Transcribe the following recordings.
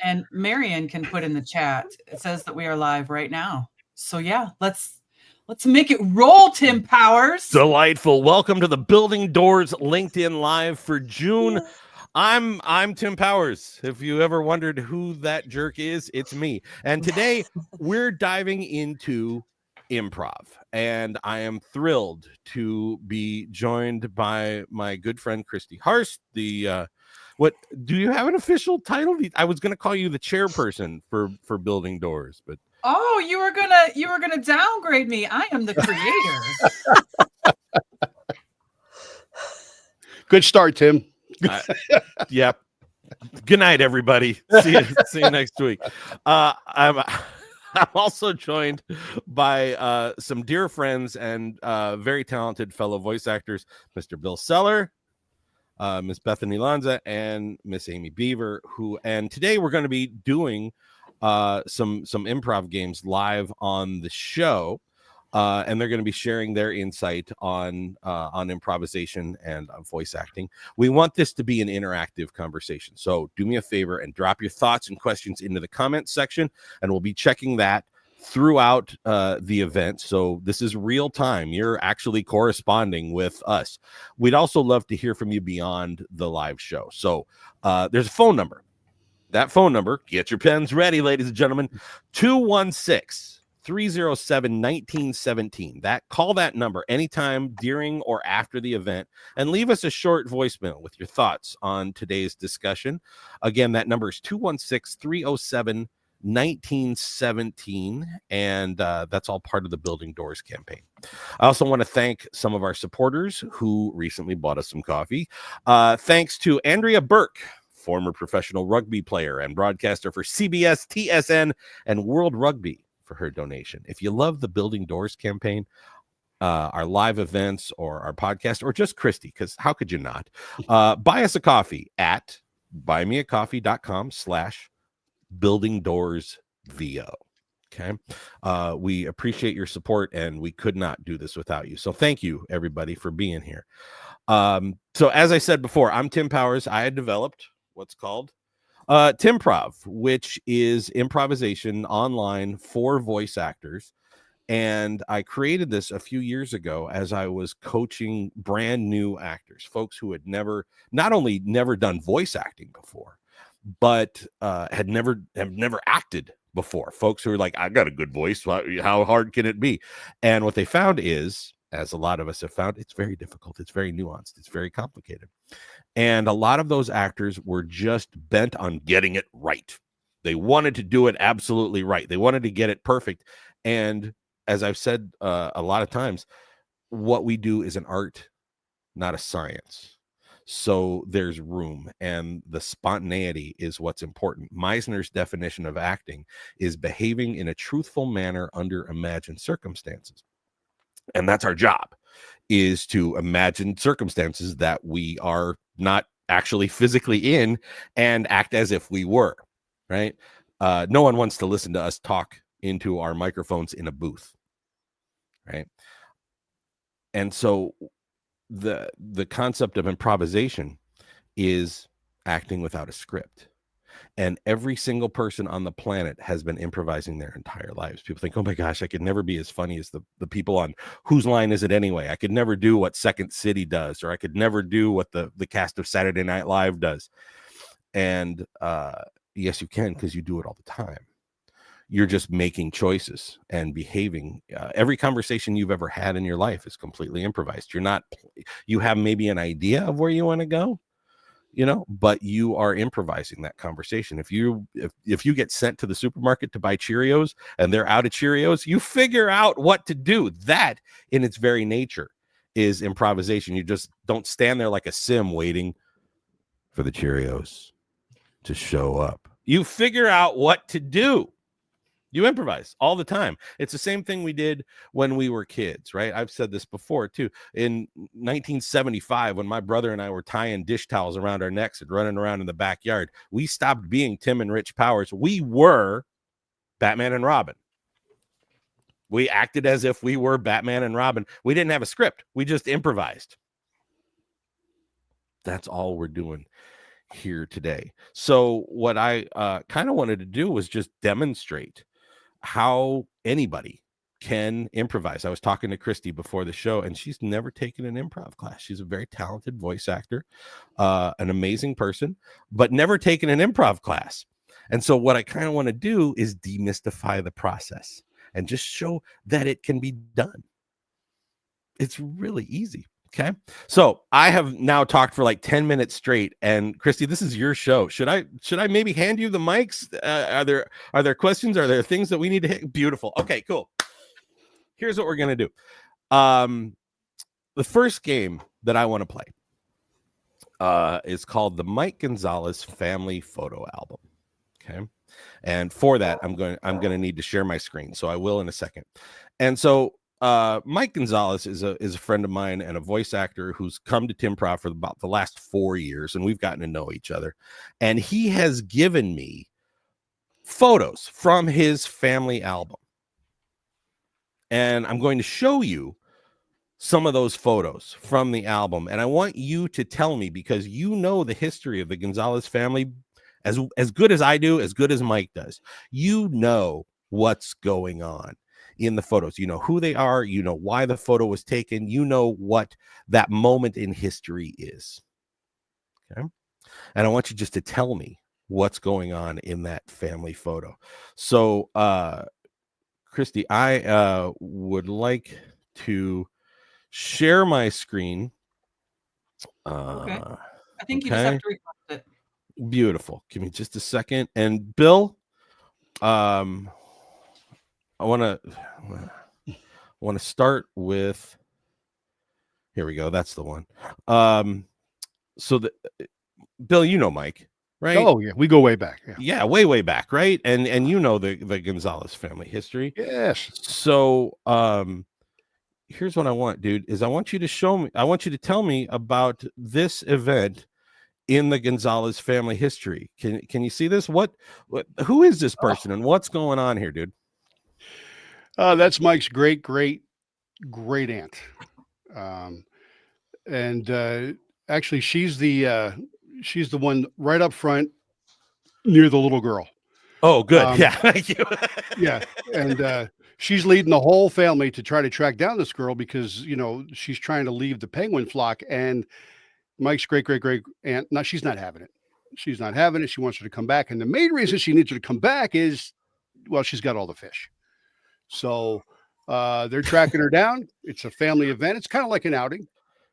And Marion can put in the chat. It says that we are live right now. So yeah, let's make it roll, Tim Powers. Delightful. Welcome to the Building Doors LinkedIn Live for June. I'm Tim Powers. If you ever wondered who that jerk is, it's me. And today we're diving into improv. And I am thrilled to be joined by my good friend Christy Harst. What do you have an official title? I was going to call you the chairperson for Building Doors, but oh, you were gonna downgrade me. I am the creator. Good start, Tim. Yep. Good night, everybody. See you next week. I'm also joined by some dear friends and very talented fellow voice actors, Mr. Bill Seller, Miss Bethany Lanza, and Miss Amy Beaver. And today we're going to be doing some improv games live on the show. And they're going to be sharing their insight on improvisation and voice acting. We want this to be an interactive conversation. So do me a favor and drop your thoughts and questions into the comments section, and we'll be checking that throughout the event. So this is real time. You're actually corresponding with us. We'd also love to hear from you beyond the live show. So there's a phone number. That phone number, get your pens ready, ladies and gentlemen, 216-307-1917. Call that number anytime during or after the event and leave us a short voicemail with your thoughts on today's discussion. Again, that number is 216-307-1917, and that's all part of the Building Doors campaign. I also want to thank some of our supporters who recently bought us some coffee. Thanks to Andrea Burke, former professional rugby player and broadcaster for CBS, TSN, and World Rugby, for her donation. If you love the Building Doors campaign, our live events, or our podcast, or just Christy, because how could you not? Buy us a coffee at buymeacoffee.com/buildingdoorsvo. Okay. We appreciate your support, and we could not do this without you. So thank you, everybody, for being here. So as I said before, I'm Tim Powers. I had developed what's called Timprov, which is improvisation online for voice actors. And I created this a few years ago as I was coaching brand new actors, folks who had not only never done voice acting before, but have never acted before. Folks who are like, I got a good voice. How hard can it be? And what they found is, as a lot of us have found, it's very difficult. It's very nuanced. It's very complicated. And a lot of those actors were just bent on getting it right. They wanted to do it absolutely right. They wanted to get it perfect. And as I've said a lot of times, what we do is an art, not a science. So there's room, and the spontaneity is what's important. Meisner's definition of acting is behaving in a truthful manner under imagined circumstances. And that's our job, is to imagine circumstances that we are not actually physically in and act as if we were, right? No one wants to listen to us talk into our microphones in a booth, right? And so the concept of improvisation is acting without a script. And every single person on the planet has been improvising their entire lives. People think, oh my gosh, I could never be as funny as the people on Whose Line Is It Anyway? I could never do what Second City does, or I could never do what the cast of Saturday Night Live does. And yes, you can, because you do it all the time. You're just making choices and behaving. Every conversation you've ever had in your life is completely improvised. You have maybe an idea of where you want to go, but you are improvising that conversation. If you get sent to the supermarket to buy Cheerios and they're out of Cheerios, you figure out what to do. That in its very nature is improvisation. You just don't stand there like a sim waiting for the Cheerios to show up. You figure out what to do. You improvise all the time. It's the same thing we did when we were kids, right? I've said this before too. In 1975, when my brother and I were tying dish towels around our necks and running around in the backyard, we stopped being Tim and Rich Powers. We were Batman and Robin. We acted as if we were Batman and Robin. We didn't have a script. We just improvised. That's all we're doing here today. So what I kind of wanted to do was just demonstrate how anybody can improvise. I was talking to Christy before the show, and she's never taken an improv class. She's a very talented voice actor, an amazing person, but never taken an improv class. And so what I kind of want to do is demystify the process and just show that it can be done. It's really easy. Okay. So I have now talked for like 10 minutes straight. And Christy, this is your show. Should I maybe hand you the mics? Are there questions? Are there things that we need to hit? Beautiful. Okay, cool. Here's what we're gonna do. The first game that I want to play is called the Mike Gonzalez Family Photo Album. Okay. And for that, I'm gonna need to share my screen. So I will in a second. And so Mike Gonzalez is a friend of mine and a voice actor who's come to Timprov for about the last 4 years, and we've gotten to know each other. And he has given me photos from his family album. And I'm going to show you some of those photos from the album. And I want you to tell me, because you know the history of the Gonzalez family as good as I do, as good as Mike does. You know what's going on in the photos. You know who they are. You know why the photo was taken. You know what that moment in history is. Okay. And I want you just to tell me what's going on in that family photo. So, Christy, I would like to share my screen. Okay. I think you just have to request it. Beautiful. Give me just a second. And Bill, I want to start with. Here we go. That's the one. So Bill, you know Mike, right? Oh yeah, we go way back. Yeah, way back, right? And you know the Gonzalez family history. Yes. So here's what I want, dude, is I want you to tell me about this event in the Gonzalez family history. Can you see this? Who is this person and what's going on here, dude? That's Mike's great aunt. And actually she's the one right up front near the little girl. Oh, good. Yeah, thank you. Yeah. And she's leading the whole family to try to track down this girl because, she's trying to leave the penguin flock, and Mike's great aunt. No, she's not having it. She's not having it. She wants her to come back. And the main reason she needs her to come back is, well, she's got all the fish. So they're tracking her down. It's a family event. It's kind of like an outing.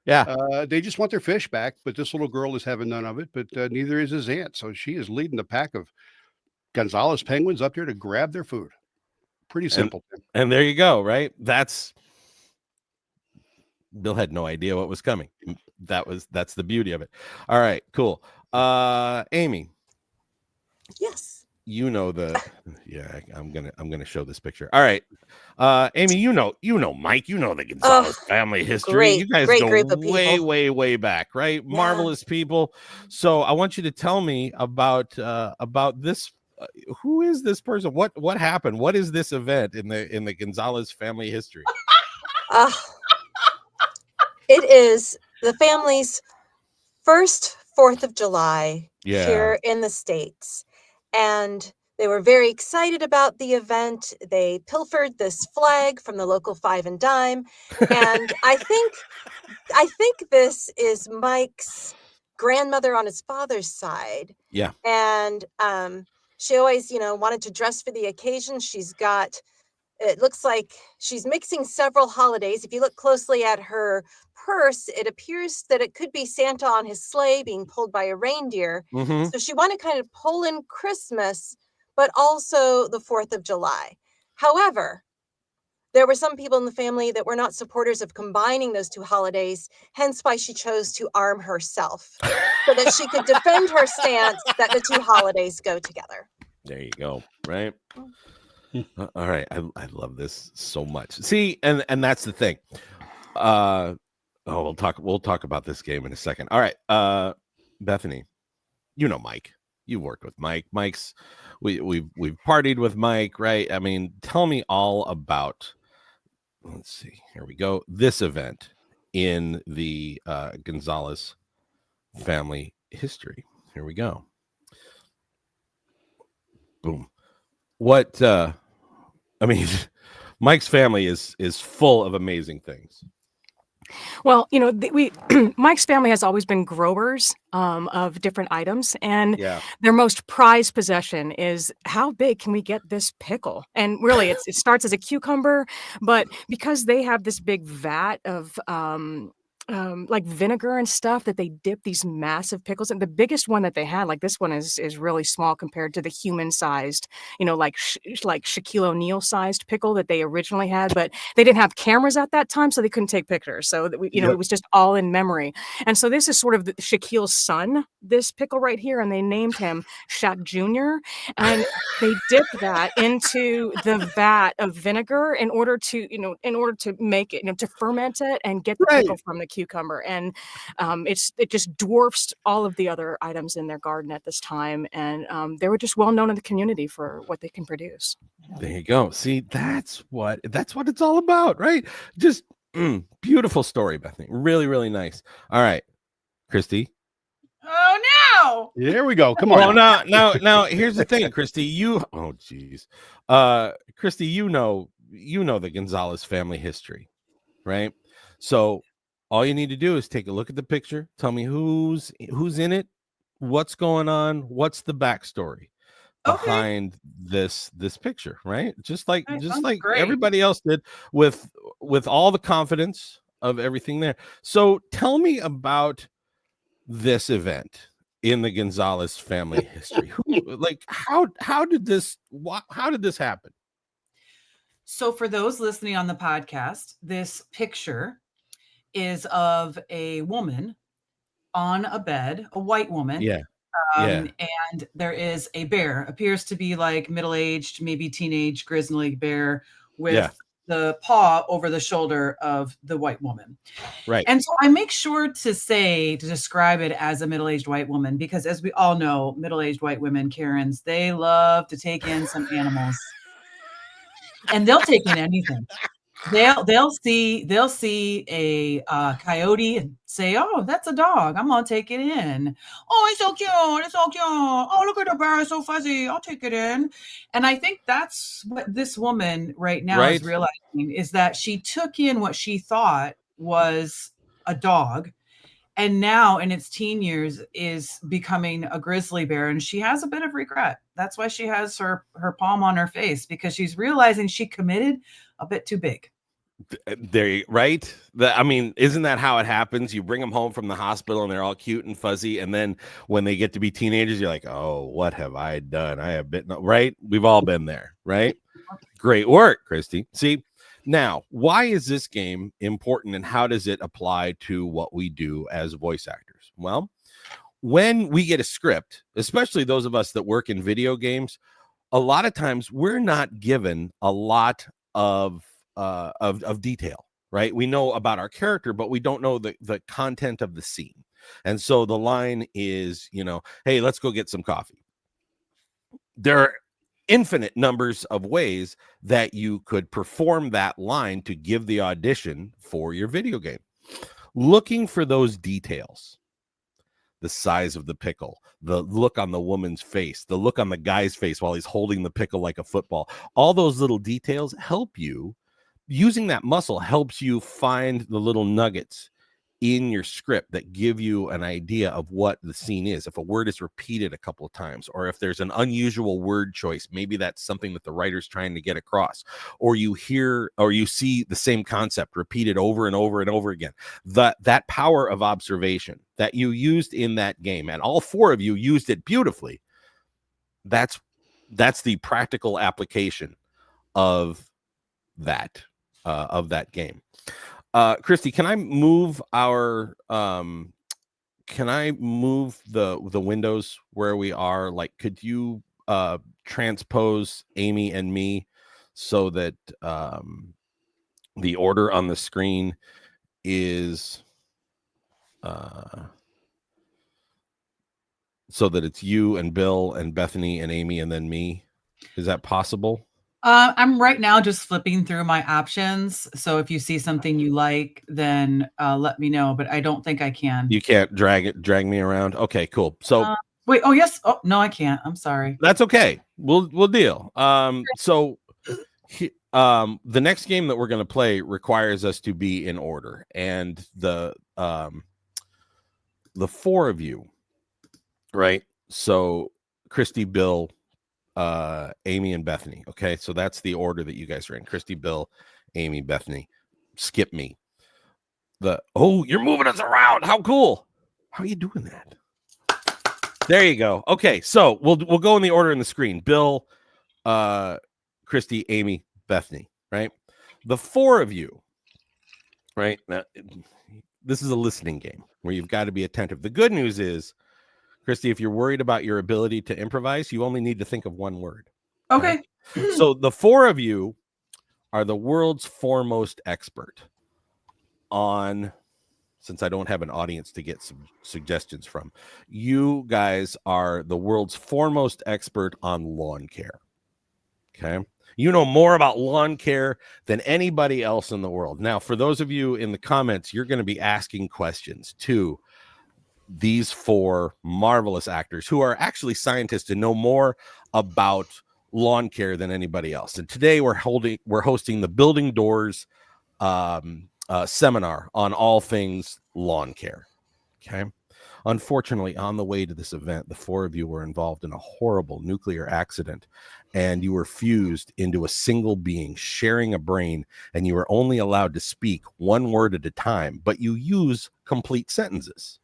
Yeah. They just want their fish back, but this little girl is having none of it, but neither is his aunt. So she is leading the pack of Gonzalez penguins up there to grab their food. Pretty simple. And there you go, right? Bill had no idea what was coming. That's the beauty of it. All right, cool. Amy. Yes. You know I'm gonna show this picture. All right. Amy, you know Mike, you know the Gonzalez family history. You guys go way back, right? Yeah. Marvelous people. So I want you to tell me about this. Who is this person? What happened? What is this event in the Gonzalez family history? It is the family's first 4th of July here in the States. And they were very excited about the event. They pilfered this flag from the local Five and Dime. And I think this is Mike's grandmother on his father's side. Yeah. And she always, wanted to dress for the occasion. It looks like she's mixing several holidays. If you look closely at her purse, it appears that it could be Santa on his sleigh being pulled by a reindeer. Mm-hmm. So she wanted to kind of pull in Christmas, but also the 4th of July. However, there were some people in the family that were not supporters of combining those two holidays, hence why she chose to arm herself so that she could defend her stance that the two holidays go together. There you go, right? All right, I love this so much. See, and that's the thing. We'll talk about this game in a second. All right, Bethany, you know Mike. You worked with Mike. We've partied with Mike, right? I mean, tell me all about. Let's see. Here we go. This event in the Gonzalez family history. Here we go. Boom. What I mean, Mike's family is full of amazing things. Well, Mike's family has always been growers of different items, and their most prized possession is how big can we get this pickle? And really, it starts as a cucumber, but because they have this big vat of like vinegar and stuff that they dip these massive pickles in. The biggest one that they had, like this one is really small compared to the human sized, like Shaquille O'Neal sized pickle that they originally had, but they didn't have cameras at that time, so they couldn't take pictures. So it was just all in memory. And so this is sort of Shaquille's son, this pickle right here, and they named him Shaq Jr. And they dipped that into the vat of vinegar in order to make it, to ferment it and get the pickle from the cucumber. And it just dwarfs all of the other items in their garden at this time. And they were just well known in the community for what they can produce. There you go. See, that's what it's all about, right? Just beautiful story, Bethany. Really, really nice. All right, Christy. Oh no! There we go. Come on. Well, now here's the thing, Christy. Christy, you know the Gonzalez family history, right? So all you need to do is take a look at the picture. Tell me who's in it, what's going on, what's the backstory behind this picture, right? Just like great. Everybody else did, with all the confidence of everything there. So tell me about this event in the Gonzalez family history. How did this happen? So for those listening on the podcast, this picture is of a woman on a bed, a white woman. And there is a bear, appears to be like middle-aged, maybe teenage grizzly bear with the paw over the shoulder of the white woman. Right. And so I make sure to describe it as a middle-aged white woman, because as we all know, middle-aged white women, Karens, they love to take in some animals. And they'll take in anything. They'll see a coyote and say, "Oh, that's a dog. I'm gonna take it in. Oh, it's so cute. It's so cute. Oh, look at the bear. It's so fuzzy. I'll take it in." And I think that's what this woman right now is realizing, is that she took in what she thought was a dog, and now in its teen years is becoming a grizzly bear, and she has a bit of regret. That's why she has her palm on her face, because she's realizing she committed a bit too big. Right? Isn't that how it happens? You bring them home from the hospital and they're all cute and fuzzy, and then when they get to be teenagers, you're like, "Oh, what have I done? I have been," right? We've all been there, right? Great work, Christy. See, now, why is this game important, and how does it apply to what we do as voice actors? Well, when we get a script, especially those of us that work in video games, a lot of times we're not given a lot of detail, right? We know about our character, but we don't know the content of the scene. And so the line is, "Hey, let's go get some coffee." There are infinite numbers of ways that you could perform that line to give the audition for your video game. Looking for those details, the size of the pickle, the look on the woman's face, the look on the guy's face while he's holding the pickle like a football, all those little details help you. Using that muscle helps you find the little nuggets in your script that give you an idea of what the scene is. If a word is repeated a couple of times, or if there's an unusual word choice, maybe that's something that the writer's trying to get across, or you hear or you see the same concept repeated over and over and over again. That power of observation that you used in that game, and all four of you used it beautifully. That's the practical application of that game. Christy, can I move the windows where we are? Like, could you transpose Amy and me so that the order on the screen is so that it's you and Bill and Bethany and Amy and then me? Is that possible? I'm right now just flipping through my options. So if you see something you like, then let me know. But I don't think I can. You can't drag me around. Okay, cool. So Wait, oh yes. Oh no, I can't. I'm sorry. That's okay. We'll deal. So the next game that we're going to play requires us to be in order, and the four of you, right? So Christy, Bill, Amy, and Bethany. Okay, so that's the order that you guys are in. Christy, Bill, Amy, Bethany. Skip me. You're moving us around. How cool. How are you doing that? There you go. Okay, so we'll go in the order in the screen. Bill, Christy, Amy, Bethany, right? The four of you, right? Now, this is a listening game where you've got to be attentive. The good news is, Christy, if you're worried about your ability to improvise, you only need to think of one word. Okay. Right? So the four of you are the world's foremost expert on, since I don't have an audience to get some suggestions from, you guys are the world's foremost expert on lawn care. Okay. You know more about lawn care than anybody else in the world. Now, for those of you in the comments, you're going to be asking questions to these four marvelous actors who are actually scientists and know more about lawn care than anybody else. And today we're hosting the Building Doors seminar on all things lawn care. Okay. Unfortunately, on the way to this event, the four of you were involved in a horrible nuclear accident, and you were fused into a single being, sharing a brain, and you were only allowed to speak one word at a time, but you use complete sentences.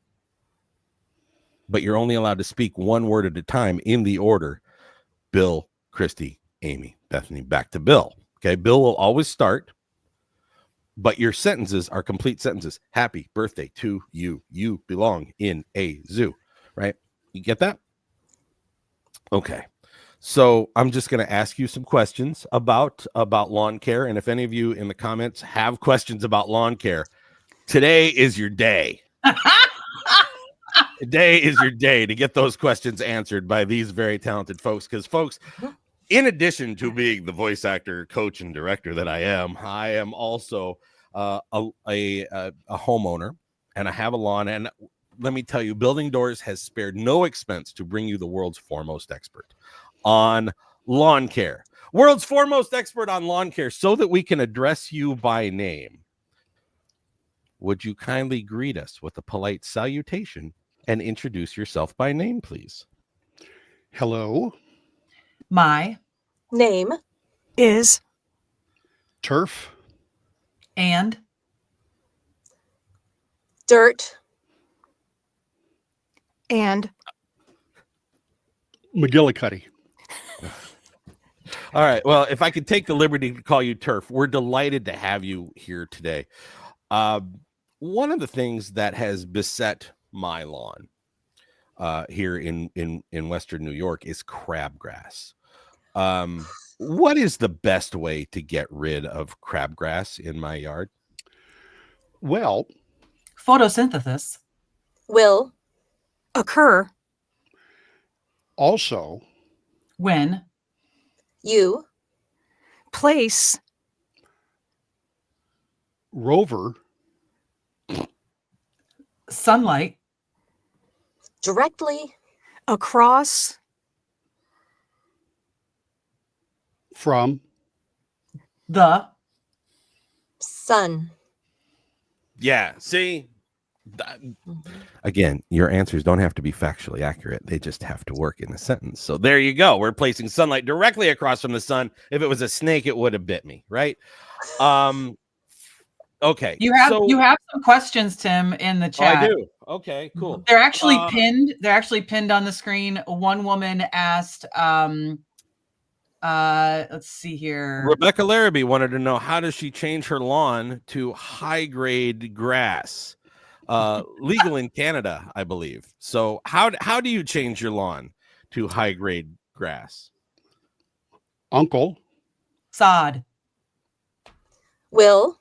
But you're only allowed to speak one word at a time in the order: Bill, Christy, Amy, Bethany. Back to Bill. Okay, Bill will always start, but your sentences are complete sentences. Happy birthday to you. You belong in a zoo, right? You get that? Okay. So I'm just going to ask you some questions about lawn care. And if any of you in the comments have questions about lawn care, today is your day. Today is your day to get those questions answered by these very talented folks. Because, folks, in addition to being the voice actor, coach, and director that I am also a homeowner, and I have a lawn. And let me tell you, Building Doors has spared no expense to bring you the world's foremost expert on lawn care. World's foremost expert on lawn care, so that we can address you by name. Would you kindly greet us with a polite salutation and introduce yourself by name, please? Hello. My name is Turf. and dirt and McGillicuddy. All right. Well, if I could take the liberty to call you Turf, we're delighted to have you here today. One of the things that has beset my lawn here in Western New York is crabgrass. What is the best way to get rid of crabgrass in my yard? Well, photosynthesis will occur also when you place rover sunlight directly across from the sun. Yeah. See, again, your answers don't have to be factually accurate. They just have to work in a sentence. So there you go. We're placing sunlight directly across from the sun. If it was a snake, it would have bit me, right? Okay. You have some questions, Tim, in the chat. Oh, I do. Okay, cool. They're actually pinned. They're actually pinned on the screen. One woman asked, let's see here. Rebecca Larrabee wanted to know, how does she change her lawn to high grade grass? Legal in Canada, I believe. So how do you change your lawn to high grade grass? Uncle sod will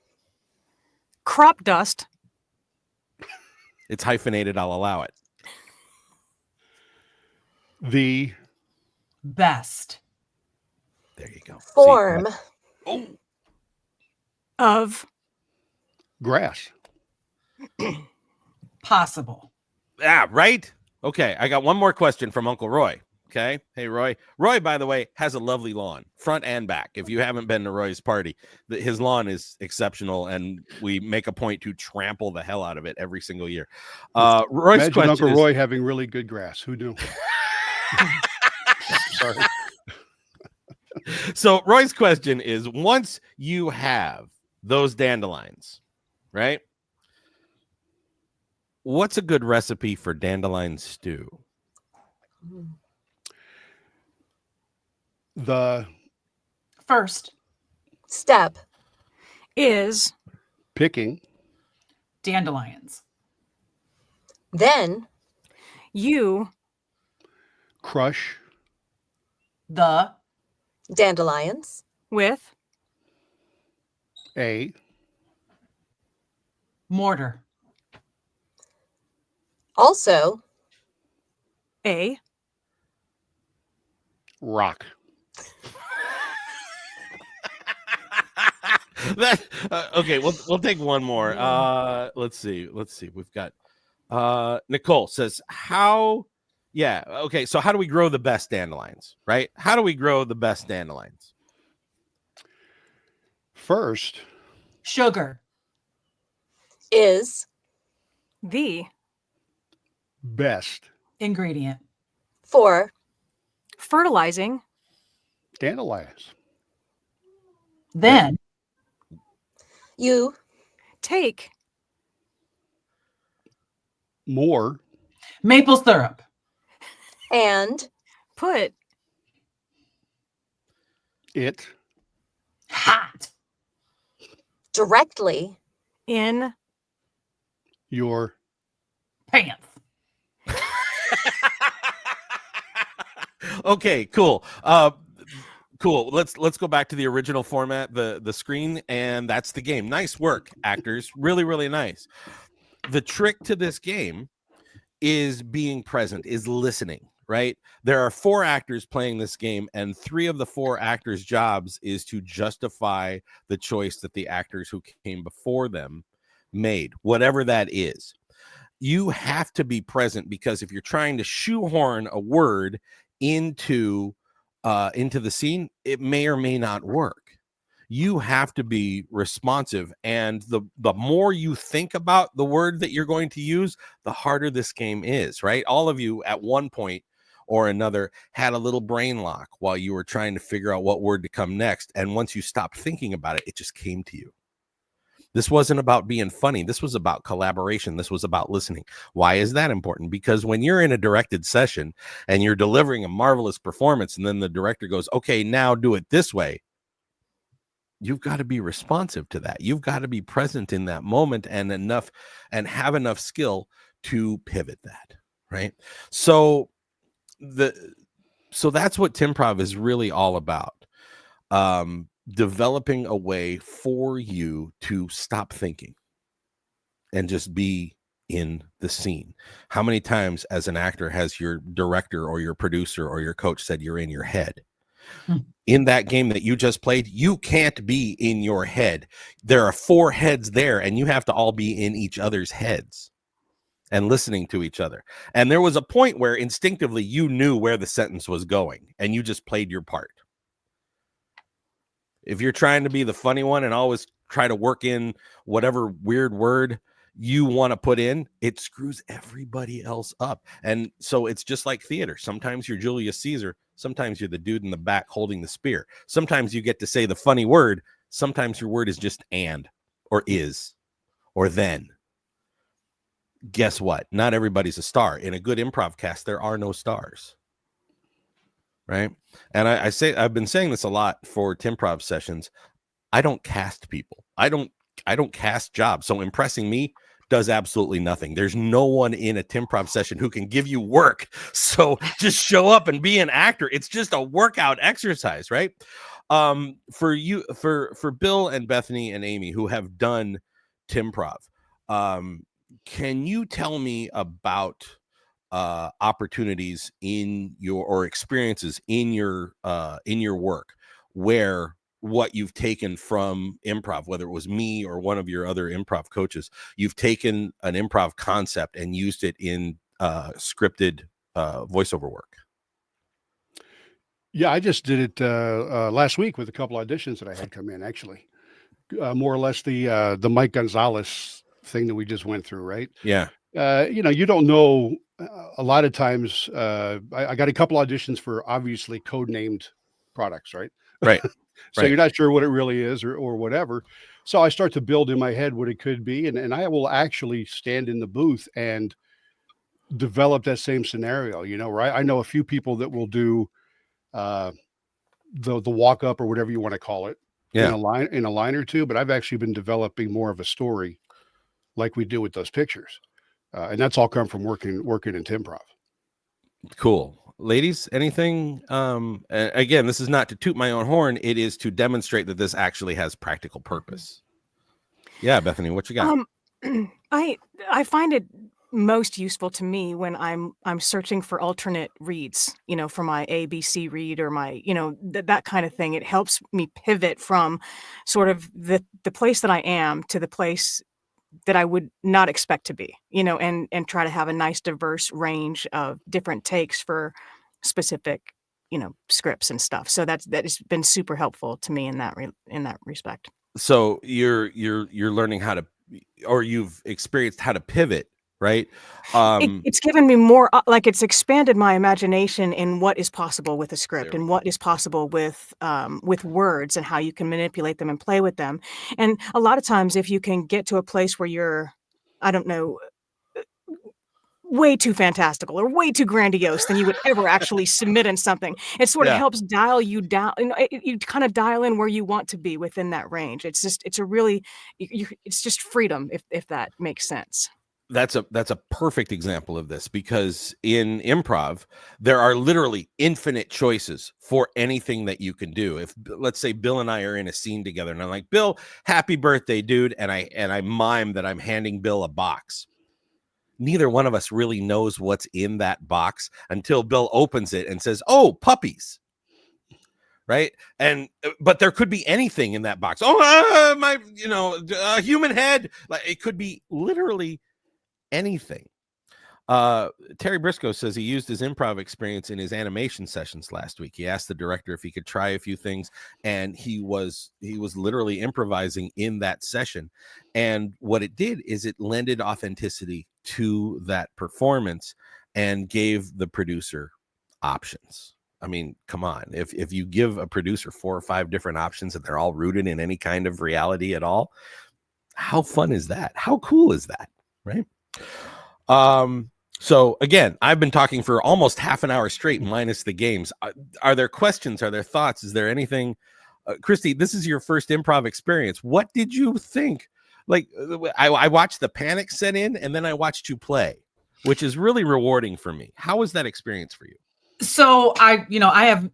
crop dust. It's hyphenated. I'll allow it. the best There you go. form Of grass. possible. Yeah, right. Okay, I got one more question from Uncle Roy. Okay. Hey, Roy. Roy, by the way, has a lovely lawn, front and back. If you haven't been to Roy's party, his lawn is exceptional, and we make a point to trample the hell out of it every single year. Roy's Imagine question Uncle is, Roy having really good grass. Who knew? Sorry. So Roy's question is, once you have those dandelions, right? What's a good recipe for dandelion stew? The First, Step Is picking, dandelions. then you crush, The dandelions, with a mortar. also a rock. Okay, we'll take one more. Let's see. We've got Nicole says, how okay, so how do we grow the best dandelions, right? How do we grow the best dandelions? First, Sugar. is the best Ingredient. for fertilizing dandelions. Then you take More maple syrup. and put it Hot. directly in your Pants. Okay, cool. Cool. Let's go back to the original format, the screen, and that's the game. Nice work, actors. Really, really nice. The trick to this game is being present, is listening, right? There are 4 actors playing this game, and 3 of the 4 actors' jobs is to justify the choice that the actors who came before them made, whatever that is. You have to be present, because if you're trying to shoehorn a word into the scene, it may or may not work. You have to be responsive, and the more you think about the word that you're going to use, the harder this game is, right? All of you at one point or another had a little brain lock while you were trying to figure out what word to come next, and once you stopped thinking about it, it just came to you. This wasn't about being funny. This was about collaboration. This was about listening. Why is that important? Because when you're in a directed session and you're delivering a marvelous performance, and then the director goes, okay, now do it this way, you've got to be responsive to that. You've got to be present in that moment and have enough skill to pivot that, right? So that's what Timprov is really all about. Developing a way for you to stop thinking and just be in the scene. How many times as an actor has your director or your producer or your coach said you're in your head? In that game that you just played, you can't be in your head. There are 4 heads there, and you have to all be in each other's heads and listening to each other. And there was a point where instinctively you knew where the sentence was going, and you just played your part. If you're trying to be the funny one and always try to work in whatever weird word you want to put in, it screws everybody else up. And so it's just like theater. Sometimes you're Julius Caesar. Sometimes you're the dude in the back holding the spear. Sometimes you get to say the funny word. Sometimes your word is just and, or is, or then. Guess what? Not everybody's a star. In a good improv cast, there are no stars. Right? And I've been saying this a lot for Timprov sessions. I don't cast people. I don't cast jobs. So impressing me does absolutely nothing. There's no one in a Timprov session who can give you work. So just show up and be an actor. It's just a workout exercise, right? For Bill and Bethany and Amy, who have done Timprov, can you tell me about opportunities in your, or experiences in your work where what you've taken from improv, whether it was me or one of your other improv coaches, you've taken an improv concept and used it in scripted voiceover work? Yeah, I just did it last week with a couple auditions that I had come in. Actually, more or less the Mike Gonzalez thing that we just went through, right? Yeah. You don't know. A lot of times, I got a couple auditions for obviously code-named products, right? Right. So Right. you're not sure what it really is or whatever. So I start to build in my head what it could be, and I will actually stand in the booth and develop that same scenario. Right? I know a few people that will do uh, the walk up or whatever you want to call it Yeah. in a line or two, but I've actually been developing more of a story like we do with those pictures. And that's all come from working in Improv. Cool. Ladies, anything? Again, this is not to toot my own horn. It is to demonstrate that this actually has practical purpose. Yeah, Bethany, what you got? I find it most useful to me when I'm searching for alternate reads, for my ABC read or my, that kind of thing. It helps me pivot from sort of the place that I am to the place that I would not expect to be, and try to have a nice diverse range of different takes for specific, scripts and stuff. So that has been super helpful to me in that respect. So you're learning how to, or you've experienced how to pivot, right? It's given me more, like it's expanded my imagination in what is possible with a script and what is possible with words and how you can manipulate them and play with them. And a lot of times, if you can get to a place where you're, I don't know, way too fantastical or way too grandiose than you would ever actually submit in something, it sort of Yeah. helps dial you down. You kind of dial in where you want to be within that range. It's just freedom, if that makes sense. That's a perfect example of this, because in improv there are literally infinite choices for anything that you can do. If, let's say, Bill and I are in a scene together and I'm like, Bill, happy birthday, dude, and I mime that I'm handing Bill a box. Neither one of us really knows what's in that box until Bill opens it and says, oh, puppies. Right. And but there could be anything in that box. Oh, my, human head. Like, it could be literally anything. Terry Briscoe says he used his improv experience in his animation sessions last week. He asked the director if he could try a few things, and he was literally improvising in that session. And what it did is it lended authenticity to that performance and gave the producer options. I mean, come on. If you give a producer 4 or 5 different options and they're all rooted in any kind of reality at all, how fun is that? How cool is that? Right? So again, I've been talking for almost half an hour straight, minus the games. Are there questions? Are there thoughts? Is there anything? Christy, this is your first improv experience. What did you think? Like, I watched the panic set in, and then I watched you play, which is really rewarding for me. How was that experience for you? So I have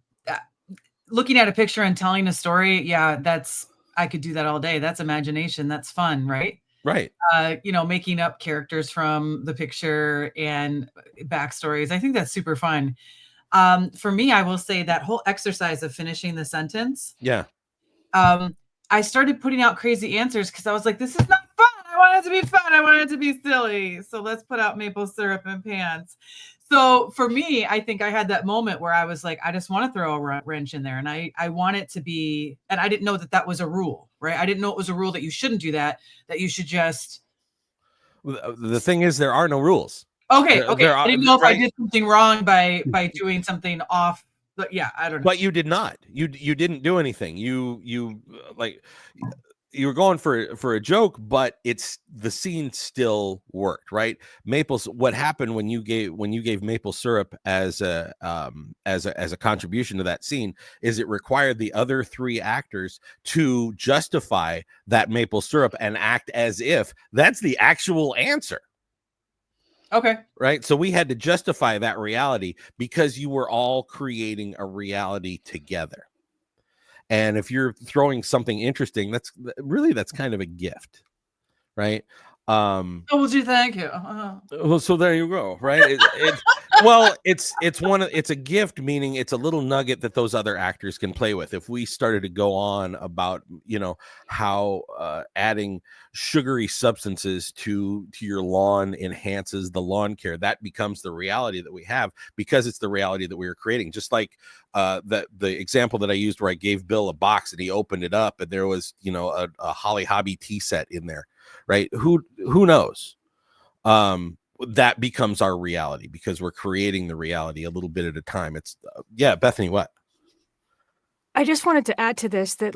looking at a picture and telling a story. Yeah, I could do that all day. That's imagination. That's fun, right? Right. Making up characters from the picture and backstories. I think that's super fun. For me, I will say that whole exercise of finishing the sentence. Yeah. I started putting out crazy answers because I was like, this is not fun. I want it to be fun. I want it to be silly. So let's put out maple syrup and pants. So for me, I think I had that moment where I was like, I just want to throw a wrench in there. And I want it to be, and I didn't know that was a rule, right? I didn't know it was a rule that you shouldn't do that you should just. The thing is, there are no rules. Okay. I didn't know if I did something wrong by doing something off. But yeah, I don't know. But you did not. You didn't do anything. You were going for a joke, but the scene still worked, right? What happened when you gave maple syrup as a contribution to that scene is it required the other 3 actors to justify that maple syrup and act as if that's the actual answer. Okay. Right. So we had to justify that reality because you were all creating a reality together. And if you're throwing something interesting, that's kind of a gift. Right. Told you, thank you. Well, so there you go, right? It's a gift, meaning it's a little nugget that those other actors can play with. If we started to go on about, how adding sugary substances to your lawn enhances the lawn care, that becomes the reality that we have because it's the reality that we are creating. Just like the example that I used where I gave Bill a box and he opened it up and there was, a Holly Hobby tea set in there. Right? Who knows? That becomes our reality because we're creating the reality a little bit at a time. It's Bethany, what? I just wanted to add to this that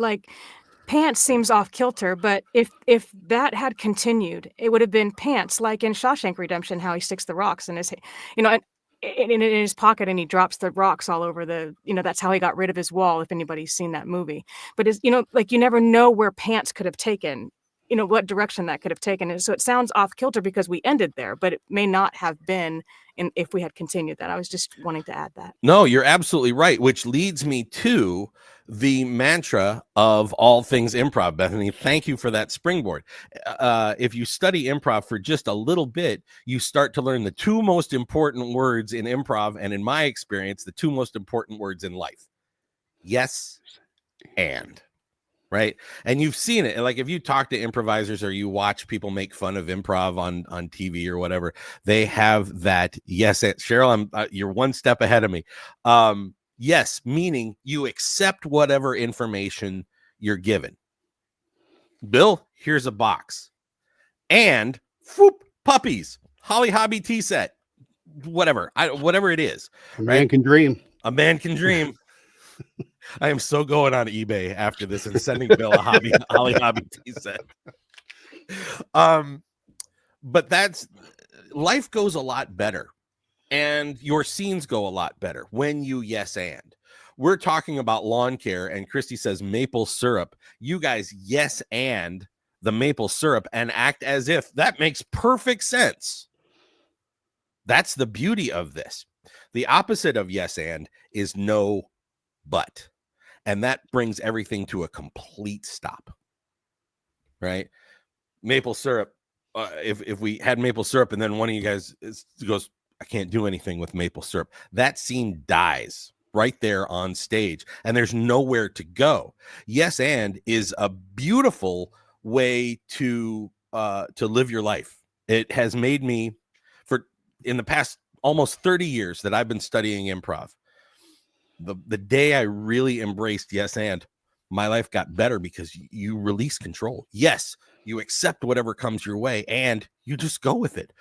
pants seems off kilter, but if that had continued, it would have been pants, like in Shawshank Redemption, how he sticks the rocks in his, in his pocket and he drops the rocks all over that's how he got rid of his wall. If anybody's seen that movie, but you never know where pants could have taken. What direction that could have taken. And so it sounds off kilter because we ended there, but it may not have been if we had continued that. I was just wanting to add that. No, you're absolutely right, which leads me to the mantra of all things improv, Bethany. Thank you for that springboard. If you study improv for just a little bit, you start to learn the two most important words in improv, and in my experience, the two most important words in life. Yes, and. Right. And you've seen it. Like if you talk to improvisers or you watch people make fun of improv on TV or whatever, they have that. Yes. Cheryl, you're one step ahead of me. Yes. Meaning you accept whatever information you're given. Bill, here's a box and puppies, Holly Hobby tea set, whatever it is. A man can dream. A man can dream. I am so going on eBay after this and sending Bill a Holly Hobby tea set. But life goes a lot better and your scenes go a lot better when you yes and. We're talking about lawn care and Christy says maple syrup. You guys yes and the maple syrup and act as if. That makes perfect sense. That's the beauty of this. The opposite of yes and is no but. And that brings everything to a complete stop, right? Maple syrup. If we had maple syrup and then one of you guys goes, I can't do anything with maple syrup, that scene dies right there on stage and there's nowhere to go. Yes, and is a beautiful way to live your life. It has made me, in the past almost 30 years that I've been studying improv, the day I really embraced yes and, my life got better because you release control. Yes, you accept whatever comes your way and you just go with it.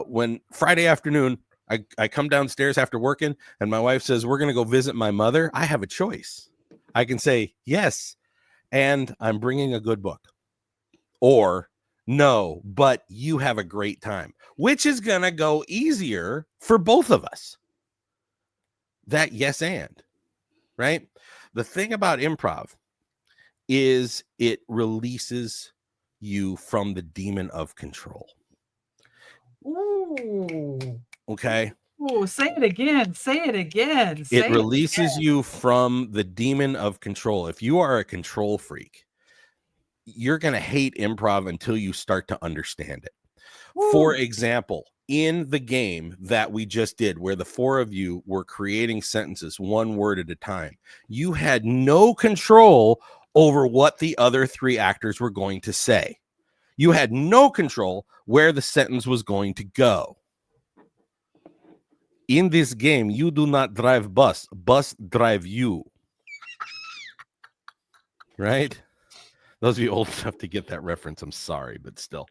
When Friday afternoon, I come downstairs after working and my wife says, we're going to go visit my mother. I have a choice. I can say yes, and I'm bringing a good book, or no, but you have a great time, which is going to go easier for both of us. That yes and, right? The thing about improv is it releases you from the demon of control. Ooh. Okay. Ooh, say it again. Say it again. It releases you from the demon of control. If you are a control freak, you're going to hate improv until you start to understand it. Ooh. For example, in the game that we just did, where the four of you were creating sentences one word at a time, you had no control over what the other three actors were going to say. You had no control where the sentence was going to go. In this game, you do not drive bus drive you. Right? Those of you old enough to get that reference, I'm sorry, but still.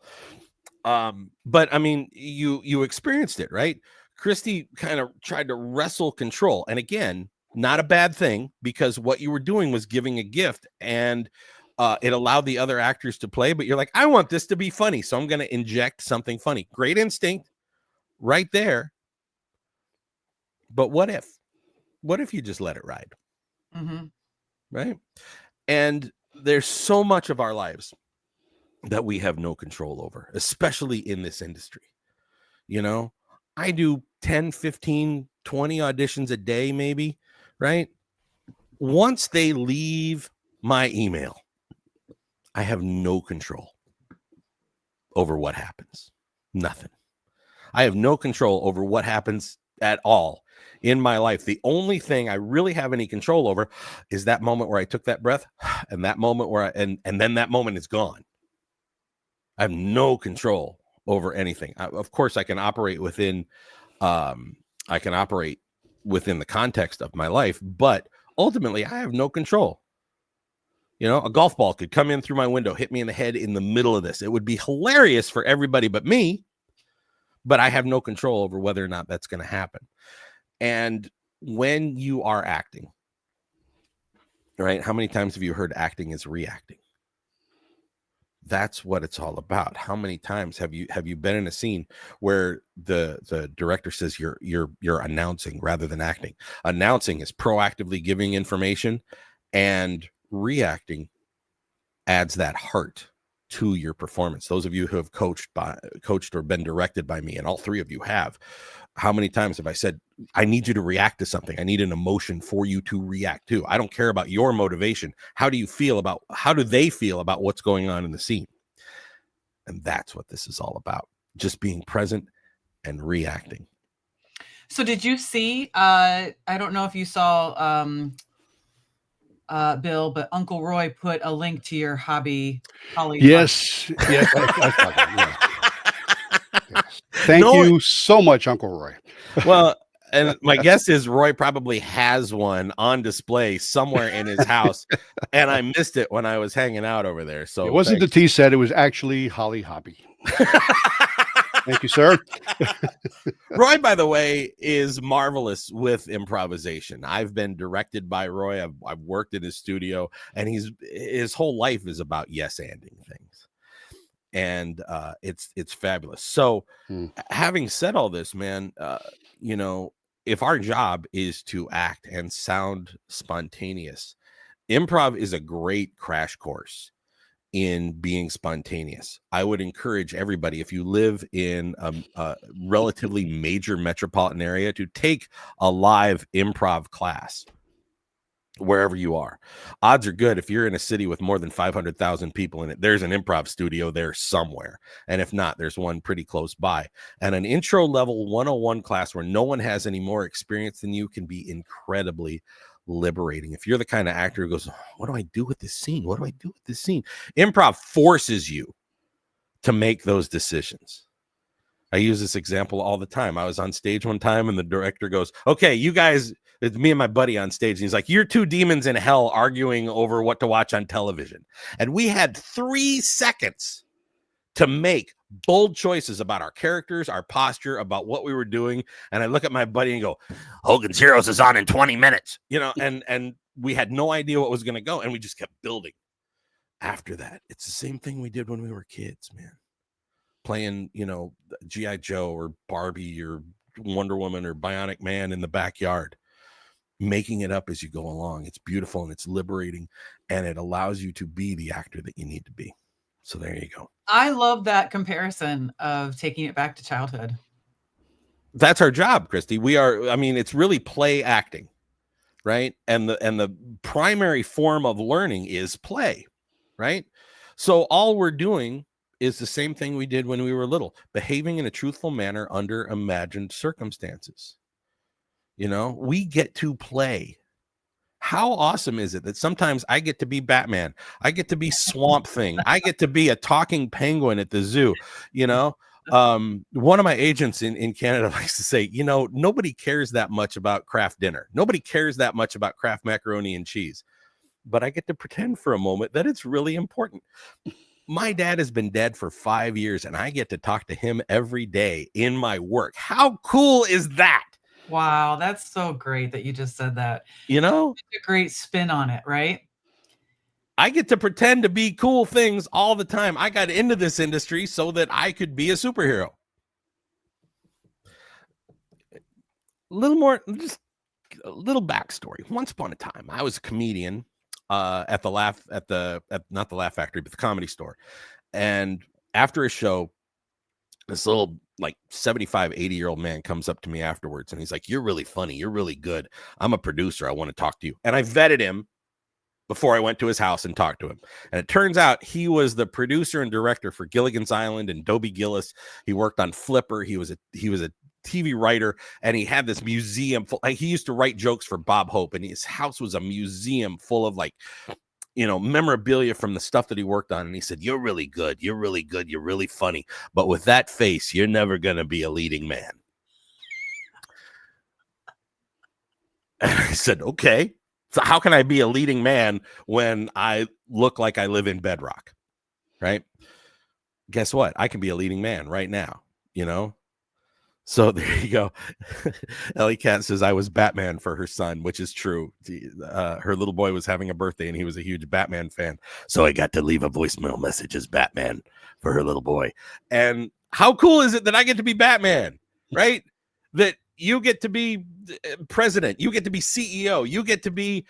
But I mean, you experienced it, right? Christy kind of tried to wrestle control, and again, not a bad thing, because what you were doing was giving a gift, and it allowed the other actors to play. But you're like, I want this to be funny, so I'm going to inject something funny. Great instinct, right there. But what if you just let it ride? Mm-hmm. Right? And there's so much of our lives that we have no control over, especially in this industry. You know, I do 10, 15, 20 auditions a day, maybe, right? Once they leave my email, I have no control. over what happens. Nothing. I have no control over what happens at all in my life. The only thing I really have any control over is that moment where I took that breath, and that moment where and then that moment is gone. I have no control over anything. Of course, I can operate within the context of my life, but ultimately I have no control. You know, a golf ball could come in through my window, hit me in the head in the middle of this. It would be hilarious for everybody but me, but I have no control over whether or not that's going to happen. And when you are acting, right? How many times have you heard acting is reacting? That's what it's all about. How many times have you been in a scene where the director says you're announcing rather than acting? Announcing is proactively giving information, and reacting adds that heart to your performance. Those of you who have coached or been directed by me, and all three of you have, how many times have I said, I need you to react to something. I need an emotion for you to react to. I don't care about your motivation. How do they feel about what's going on in the scene? And that's what this is all about. Just being present and reacting. So did you see, I don't know if you saw, Bill, but Uncle Roy put a link to your hobby. Yes. Yes. Thank you so much, Uncle Roy. Well, and my guess is Roy probably has one on display somewhere in his house, and I missed it when I was hanging out over there. So it wasn't the tea set; it was actually Holly Hobby. Thank you, sir. Roy, by the way, is marvelous with improvisation. I've been directed by Roy. I've worked in his studio, and his whole life is about yes-anding things. And it's fabulous. So having said all this, man, you know, if our job is to act and sound spontaneous, improv is a great crash course in being spontaneous. I would encourage everybody, if you live in a relatively major metropolitan area, to take a live improv class wherever you are. Odds are good, if you're in a city with more than 500,000 people in it, there's an improv studio there somewhere. And if not, there's one pretty close by. And an intro level 101 class where no one has any more experience than you can be incredibly liberating. If you're the kind of actor who goes, what do I do with this scene? What do I do with this scene? Improv forces you to make those decisions. I use this example all the time. I was on stage one time and the director goes, okay, you guys, it's me and my buddy on stage. And he's like, you're two demons in hell arguing over what to watch on television. And we had 3 seconds to make bold choices about our characters, our posture, about what we were doing. And I look at my buddy and go, Hogan's Heroes is on in 20 minutes, you know, and we had no idea what was going to go. And we just kept building after that. It's the same thing we did when we were kids, man. Playing, you know, G.I. Joe or Barbie or Wonder Woman or Bionic Man in the backyard, making it up as you go along. It's beautiful and it's liberating, and it allows you to be the actor that you need to be. So there you go. I love that comparison of taking it back to childhood. That's our job, Christy. It's really play acting, right? And the primary form of learning is play, right? So all we're doing is the same thing we did when we were little, behaving in a truthful manner under imagined circumstances. You know, we get to play. How awesome is it that sometimes I get to be Batman, I get to be Swamp Thing, I get to be a talking penguin at the zoo? You know, one of my agents in Canada likes to say, you know, nobody cares that much about Kraft dinner. Nobody cares that much about Kraft macaroni and cheese. But I get to pretend for a moment that it's really important. My dad has been dead for 5 years, and I get to talk to him every day in my work. How cool is that? Wow, that's so great that you just said that. You know, a great spin on it, right? I get to pretend to be cool things all the time. I got into this industry so that I could be a superhero. Just a little backstory. Once upon a time, I was a comedian at not the Laugh Factory, but the Comedy Store. And after a show, this little like 75, 80-year-old man comes up to me afterwards and he's like, you're really funny. You're really good. I'm a producer. I want to talk to you. And I vetted him before I went to his house and talked to him. And it turns out he was the producer and director for Gilligan's Island and Dobie Gillis. He worked on Flipper. He was a TV writer, and he had this museum full, like, he used to write jokes for Bob Hope, and his house was a museum full of, like, you know, memorabilia from the stuff that he worked on. And he said, "You're really good. You're really good. You're really funny. But with that face, you're never going to be a leading man." And I said, "Okay. So how can I be a leading man when I look like I live in bedrock?" Right? Guess what? I can be a leading man right now, you know? So there you go. Ellie Cat says, "I was Batman for her son," which is true. Her little boy was having a birthday and he was a huge Batman fan. So I got to leave a voicemail message as Batman for her little boy. And how cool is it that I get to be Batman, right? That you get to be president, you get to be CEO, you get to be,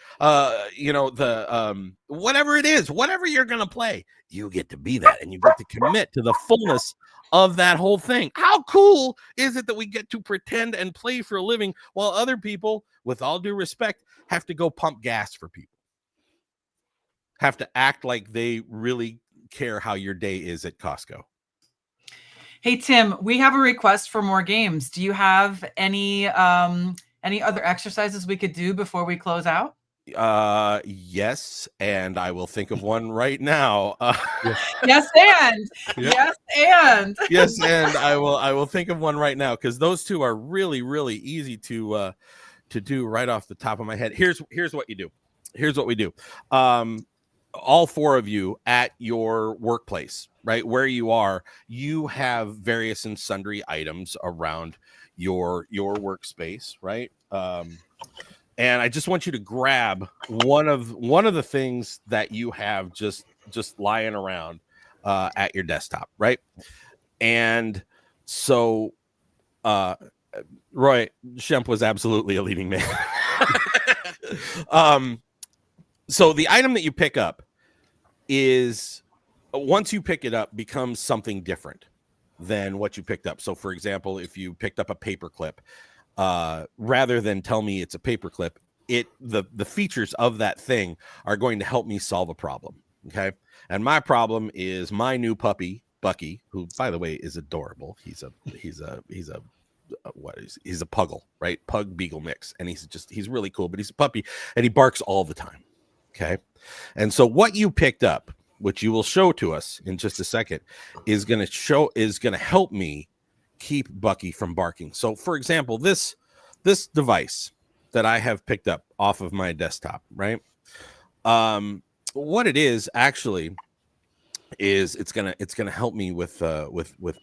you know, the whatever it is, whatever you're going to play, you get to be that. And you get to commit to the fullness of that whole thing. How cool is it that we get to pretend and play for a living while other people, with all due respect, have to go pump gas for people, have to act like they really care how your day is at Costco? Hey, Tim, we have a request for more games. Do you have any other exercises we could do before we close out? Yes, and I will think of one right now. Yes, and yes, and yes, and I will think of one right now, because those two are really, really easy to do right off the top of my head. Here's what you do. Here's what we do. All four of you at your workplace, right where you are, you have various and sundry items around your workspace, right? And I just want you to grab one of the things that you have just lying around at your desktop, right? And so Roy Shemp was absolutely a leading man. So the item that you pick up is, once you pick it up, becomes something different than what you picked up. So for example, if you picked up a paperclip, rather than tell me it's a paperclip, the features of that thing are going to help me solve a problem. Okay. And my problem is my new puppy, Bucky, who, by the way, is adorable. He's a puggle, right? Pug beagle mix. And he's really cool, but he's a puppy and he barks all the time. Okay. And so what you picked up, which you will show to us in just a second, is going to help me keep Bucky from barking. So for example, this device that I have picked up off of my desktop, right? What it is actually is it's gonna help me with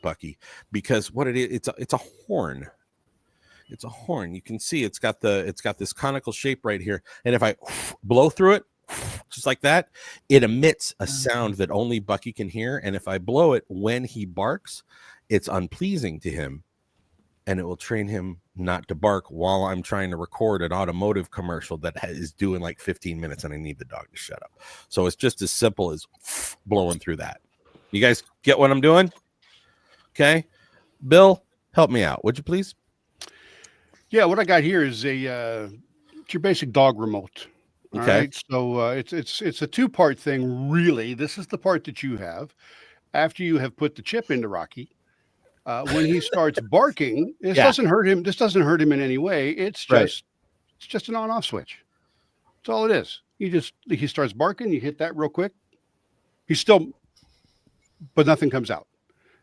Bucky, because what it is, it's a horn. It's a horn. You can see it's got this conical shape right here, and if I blow through it, just like that, it emits a sound that only Bucky can hear. And if I blow it when he barks, it's unpleasing to him, and it will train him not to bark while I'm trying to record an automotive commercial that is due in like 15 minutes and I need the dog to shut up. So it's just as simple as blowing through that. You guys get what I'm doing? Okay. Bill, help me out, would you please? Yeah, what I got here is it's your basic dog remote. All Okay. right. So it's a two-part thing, really. This is the part that you have after you have put the chip into Rocky. When he starts barking, this doesn't hurt him. This doesn't hurt him in any way. It's just an on-off switch. That's all it is. He starts barking. You hit that real quick. But nothing comes out.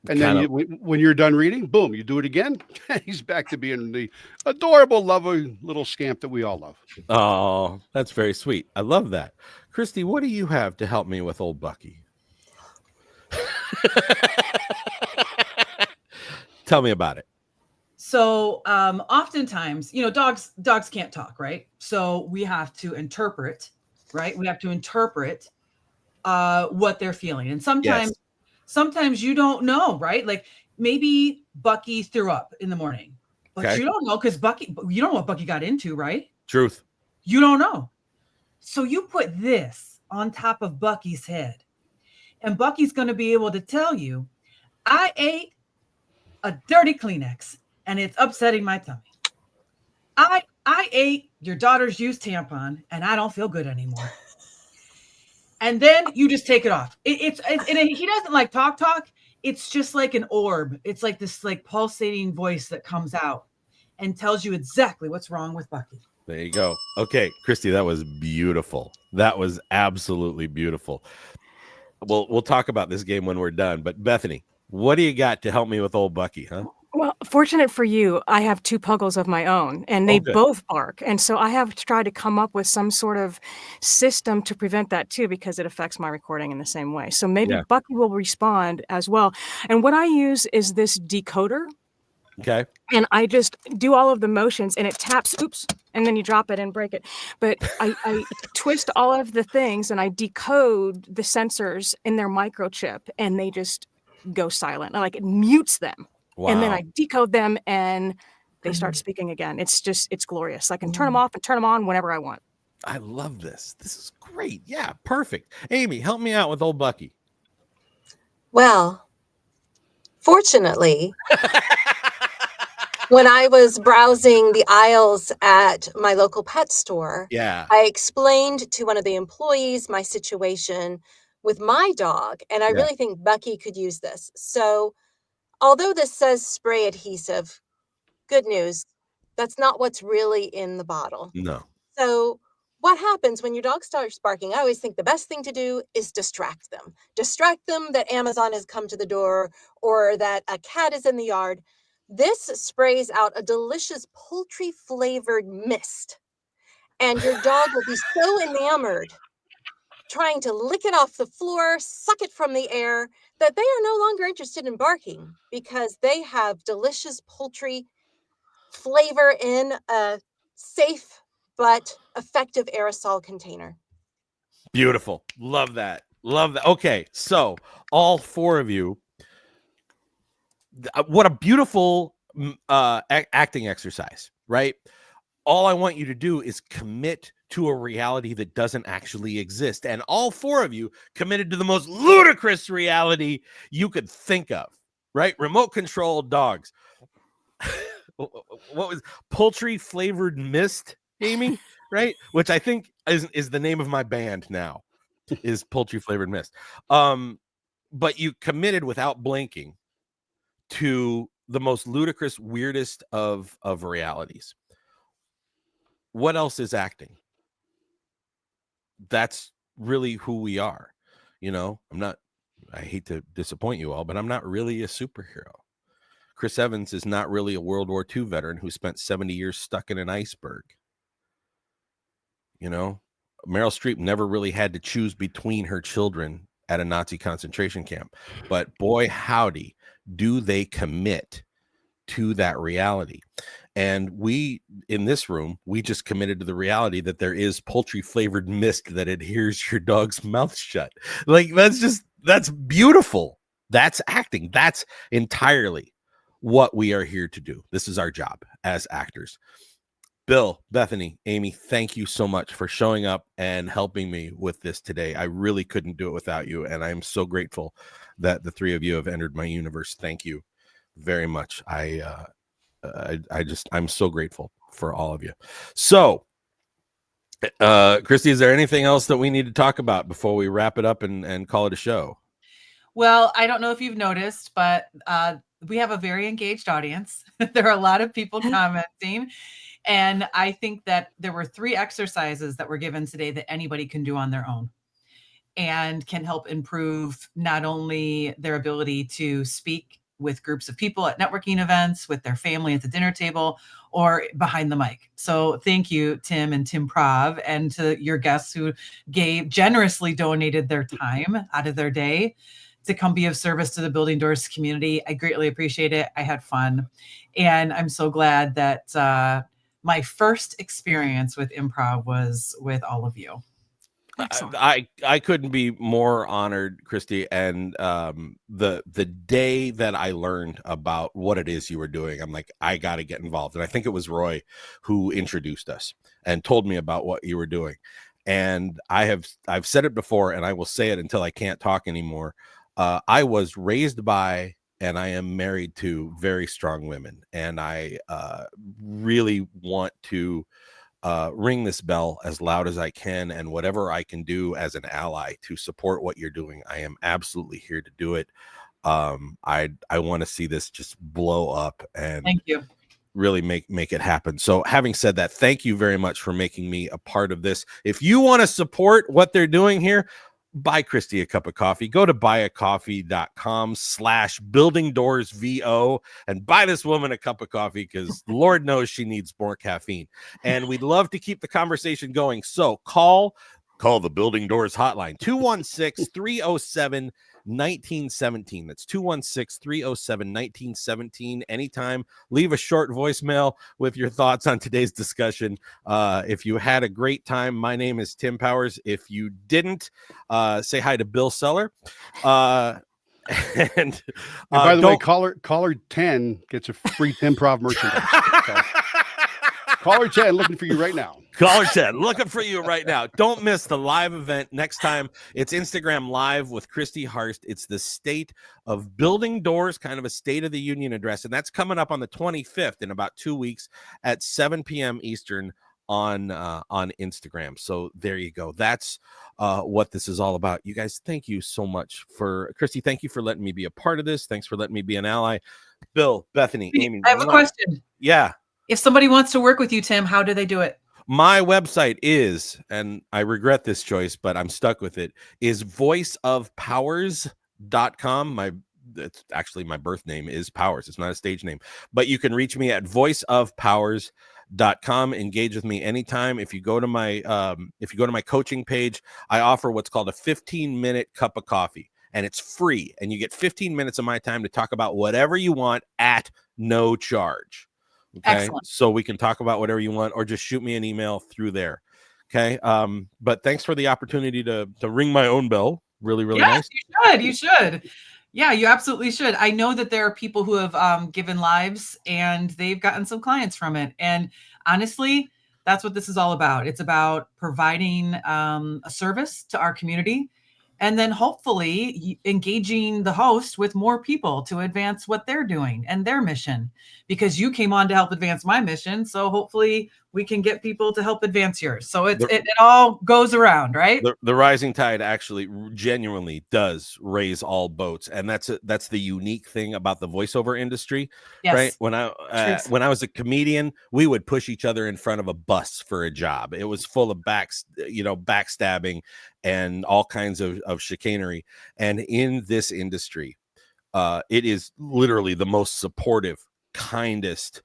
And then when you're done reading, boom, you do it again. He's back to being the adorable, lovely little scamp that we all love. Oh, that's very sweet. I love that. Christy, what do you have to help me with old Bucky? Tell me about it. So oftentimes, dogs can't talk, right? So we have to interpret, right? We have to interpret what they're feeling. And sometimes you don't know, right? Like maybe Bucky threw up in the morning, but you don't know, because you don't know what Bucky got into, right? Truth. You don't know. So you put this on top of Bucky's head, and Bucky's going to be able to tell you, I ate a dirty Kleenex and it's upsetting my tummy. I ate your daughter's used tampon and I don't feel good anymore. And then you just take it off. He doesn't like talk. It's just like an orb. It's like this like pulsating voice that comes out and tells you exactly what's wrong with Bucky. There you go. Okay, Christy, that was beautiful. That was absolutely beautiful. We'll talk about this game when we're done. But Bethany, what do you got to help me with old Bucky, huh? Well, fortunate for you, I have 2 puggles of my own, and they both bark, and so I have to try to come up with some sort of system to prevent that too, because it affects my recording in the same way. So maybe Bucky will respond as well. And what I use is this decoder. Okay. And I just do all of the motions, and it taps, oops, and then you drop it and break it. But I twist all of the things, and I decode the sensors in their microchip, and they just go silent. Like, it mutes them. Wow. And then I decode them, and they start speaking again. It's glorious. I can turn them off and turn them on whenever I want. I love this. This is great. Yeah, perfect. Amy, help me out with old Bucky. Well, fortunately, when I was browsing the aisles at my local pet store, I explained to one of the employees my situation with my dog, and I really think Bucky could use this. So, although this says spray adhesive, good news, that's not what's really in the bottle. No. So what happens when your dog starts barking? I always think the best thing to do is distract them. Distract them that Amazon has come to the door or that a cat is in the yard. This sprays out a delicious poultry flavored mist. And your dog will be so enamored trying to lick it off the floor, suck it from the air, that they are no longer interested in barking because they have delicious poultry flavor in a safe but effective aerosol container. Beautiful. Love that. Love that. Okay, so all 4 of you, what a beautiful acting exercise, right? All I want you to do is commit to a reality that doesn't actually exist. And all 4 of you committed to the most ludicrous reality you could think of, right? Remote controlled dogs. What was poultry flavored mist, Amy? Right? Which I think is the name of my band now, is poultry flavored mist. But you committed without blinking to the most ludicrous, weirdest of realities. What else is acting? That's really who we are. You know, I hate to disappoint you all, but I'm not really a superhero. Chris Evans is not really a World War II veteran who spent 70 years stuck in an iceberg. You know, Meryl Streep never really had to choose between her children at a Nazi concentration camp. But boy, howdy, do they commit to that reality. And we, in this room, we just committed to the reality that there is poultry flavored mist that adheres your dog's mouth shut. Like, that's beautiful. That's acting. That's entirely what we are here to do. This is our job as actors. Bill, Bethany, Amy, thank you so much for showing up and helping me with this today. I really couldn't do it without you. And I'm so grateful that the 3 of you have entered my universe. Thank you very much. I'm so grateful for all of you. So, Christy, is there anything else that we need to talk about before we wrap it up and call it a show? Well, I don't know if you've noticed, but we have a very engaged audience. There are a lot of people commenting. And I think that there were 3 exercises that were given today that anybody can do on their own and can help improve not only their ability to speak with groups of people at networking events, with their family at the dinner table, or behind the mic. So thank you, Tim and Timprov, and to your guests who generously donated their time out of their day to come be of service to the Building Doors community. I greatly appreciate it. I had fun. And I'm so glad that my first experience with improv was with all of you. I couldn't be more honored, Christy. And the day that I learned about what it is you were doing, I'm like, I got to get involved. And I think it was Roy who introduced us and told me about what you were doing. And I've said it before, and I will say it until I can't talk anymore. I was raised by, and I am married to very strong women, and I really want to ring this bell as loud as I can, and whatever I can do as an ally to support what you're doing, I am absolutely here to do it. I want to see this just blow up and Thank you. Really make it happen. So having said that, thank you very much for making me a part of this. If you want to support what they're doing here, buy Christy a cup of coffee. Go to buyacoffee.com/buildingdoorsvo and buy this woman a cup of coffee, because Lord knows she needs more caffeine. And we'd love to keep the conversation going. So call the Building Doors hotline, 216-307-1917. That's 216-307-1917. Anytime. Leave a short voicemail with your thoughts on today's discussion. If you had a great time, my name is Tim Powers. If you didn't, say hi to Bill Seller. And by the way, caller 10 gets a free Improv merchandise. So, caller 10 looking for you right now. Caller 10 looking for you right now. Don't miss the live event next time. It's Instagram Live with Christy Harst. It's the State of Building Doors, kind of a State of the Union address, and that's coming up on the 25th in about 2 weeks at 7 p.m. Eastern on Instagram. So there you go. That's what this is all about. You guys, thank you so much for Christy. Thank you for letting me be a part of this. Thanks for letting me be an ally. Bill, Bethany, Amy. I have a question. Yeah. If somebody wants to work with you, Tim, how do they do it? My website is, and I regret this choice, but I'm stuck with it, is voiceofpowers.com. It's actually my birth name is Powers. It's not a stage name, but you can reach me at voiceofpowers.com. Engage with me anytime. If you go to my coaching page, I offer what's called a 15-minute cup of coffee, and it's free. And you get 15 minutes of my time to talk about whatever you want at no charge. Okay. Excellent. So we can talk about whatever you want, or just shoot me an email through there. Okay. But thanks for the opportunity to ring my own bell. Really, really nice. You should. Yeah, you absolutely should. I know that there are people who have given lives and they've gotten some clients from it. And honestly, that's what this is all about. It's about providing a service to our community, and then hopefully engaging the host with more people to advance what they're doing and their mission, because you came on to help advance my mission. So hopefully we can get people to help advance yours. So it all goes around, right? The rising tide actually genuinely does raise all boats. And that's the unique thing about the voiceover industry, yes. Right? When I was a comedian, we would push each other in front of a bus for a job. It was full of backstabbing and all kinds of chicanery. And in this industry, it is literally the most supportive, kindest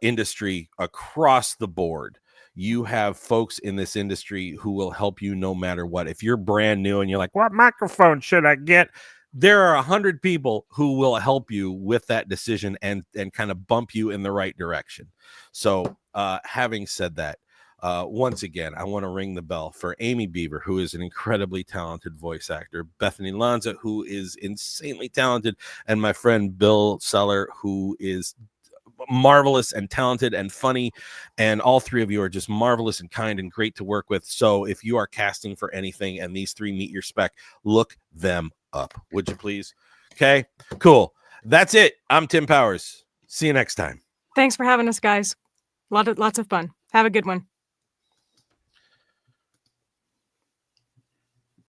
industry across the board. You have folks in this industry who will help you no matter what. If you're brand new and you're like, what microphone should I get? There are 100 people who will help you with that decision and kind of bump you in the right direction. So having said that, once again, I want to ring the bell for Amy Beaver, who is an incredibly talented voice actor, Bethany Lanza, who is insanely talented, and my friend Bill Seller, who is marvelous and talented and funny, and all three of you are just marvelous and kind and great to work with. So if you are casting for anything and these three meet your spec, look them up, would you please? Okay, cool. That's it. I'm Tim Powers. See you next time. Thanks for having us, guys. Lots of fun. Have a good one.